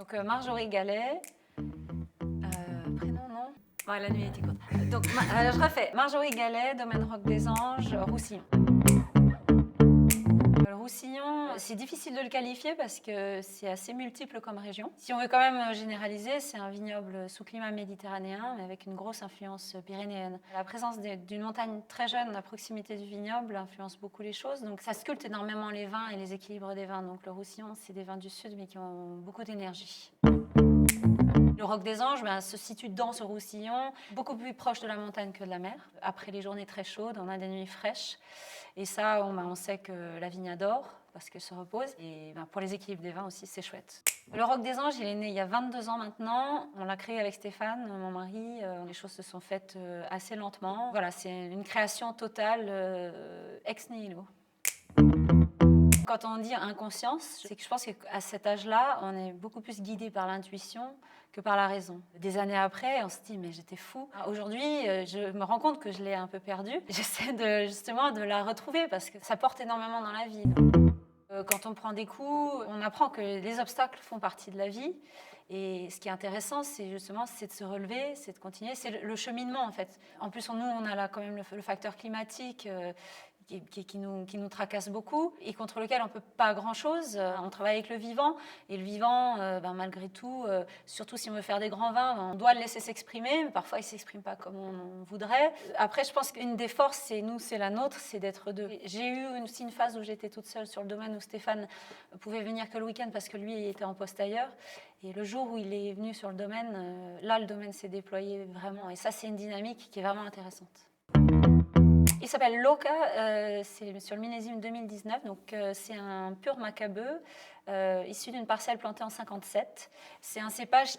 Donc Marjorie Gallet, prénom non? Ouais, la nuit était courte. Donc je refais. Marjorie Gallet, domaine Roc des Anges, Roussillon. Le Roussillon, c'est difficile de le qualifier parce que c'est assez multiple comme région. Si on veut quand même généraliser, c'est un vignoble sous climat méditerranéen, mais avec une grosse influence pyrénéenne. La présence d'une montagne très jeune à proximité du vignoble influence beaucoup les choses. Donc ça sculpte énormément les vins et les équilibres des vins. Donc le Roussillon, c'est des vins du sud, mais qui ont beaucoup d'énergie. Le Roc des Anges se situe dans ce Roussillon, beaucoup plus proche de la montagne que de la mer. Après les journées très chaudes, on a des nuits fraîches. Et ça, on sait que la vigne adore parce qu'elle se repose. Et pour les équilibres des vins aussi, c'est chouette. Le Roc des Anges, il est né il y a 22 ans maintenant. On l'a créé avec Stéphane, mon mari. Les choses se sont faites assez lentement. Voilà, c'est une création totale ex nihilo. Quand on dit inconscience, c'est que je pense qu'à cet âge-là, on est beaucoup plus guidé par l'intuition que par la raison. Des années après, on se dit mais j'étais fou. Aujourd'hui, je me rends compte que je l'ai un peu perdue. J'essaie justement de la retrouver parce que ça porte énormément dans la vie. Quand on prend des coups, on apprend que les obstacles font partie de la vie. Et ce qui est intéressant, c'est justement de se relever, c'est de continuer. C'est le cheminement, en fait. En plus, nous, on a là quand même le facteur climatique qui nous tracasse beaucoup et contre lequel on ne peut pas grand-chose. On travaille avec le vivant et le vivant, malgré tout, surtout si on veut faire des grands vins, on doit le laisser s'exprimer, mais parfois il ne s'exprime pas comme on voudrait. Après, je pense qu'une des forces, c'est la nôtre, c'est d'être deux. J'ai eu aussi une phase où j'étais toute seule sur le domaine où Stéphane pouvait venir que le week-end parce que lui, il était en poste ailleurs. Et le jour où il est venu sur le domaine, là, le domaine s'est déployé vraiment. Et ça, c'est une dynamique qui est vraiment intéressante. Il s'appelle Loca, c'est sur le millésime 2019, donc c'est un pur macabeu issu d'une parcelle plantée en 57. C'est un cépage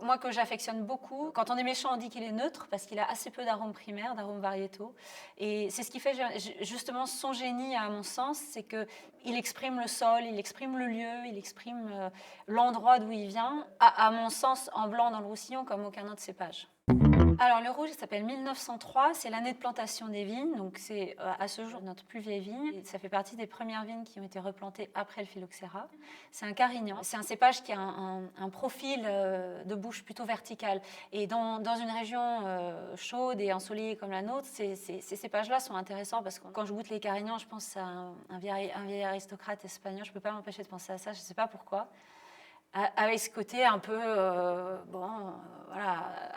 moi que j'affectionne beaucoup. Quand on est méchant, on dit qu'il est neutre parce qu'il a assez peu d'arômes primaires, d'arômes variétaux. Et c'est ce qui fait justement son génie, à mon sens, c'est qu'il exprime le sol, il exprime le lieu, il exprime l'endroit d'où il vient, à mon sens, en blanc dans le Roussillon comme aucun autre cépage. Alors, le rouge, il s'appelle 1903, c'est l'année de plantation des vignes, donc c'est à ce jour notre plus vieille vigne. Et ça fait partie des premières vignes qui ont été replantées après le phylloxéra. C'est un carignan, c'est un cépage qui a un profil de bouche plutôt vertical. Et dans une région chaude et ensoleillée comme la nôtre, ces cépages-là sont intéressants parce que quand je goûte les carignans, je pense à un vieil aristocrate espagnol, je ne peux pas m'empêcher de penser à ça, je ne sais pas pourquoi. Avec ce côté un peu,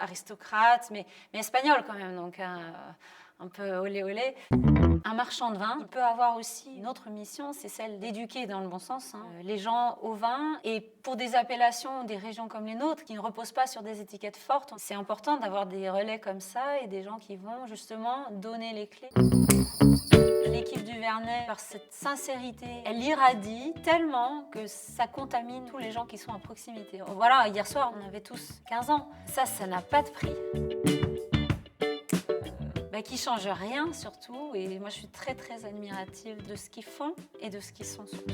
aristocrate, mais espagnol quand même, donc un peu olé olé. Un marchand de vin, il peut avoir aussi une autre mission, c'est celle d'éduquer dans le bon sens les gens au vin. Et pour des appellations, des régions comme les nôtres, qui ne reposent pas sur des étiquettes fortes, c'est important d'avoir des relais comme ça et des gens qui vont justement donner les clés. L'équipe du Vernet, par cette sincérité, elle irradie tellement que ça contamine tous les gens qui sont à proximité. Voilà, hier soir, on avait tous 15 ans. Ça n'a pas de prix. Qui ne change rien surtout. Et moi, je suis très, très admirative de ce qu'ils font et de ce qu'ils sont surtout.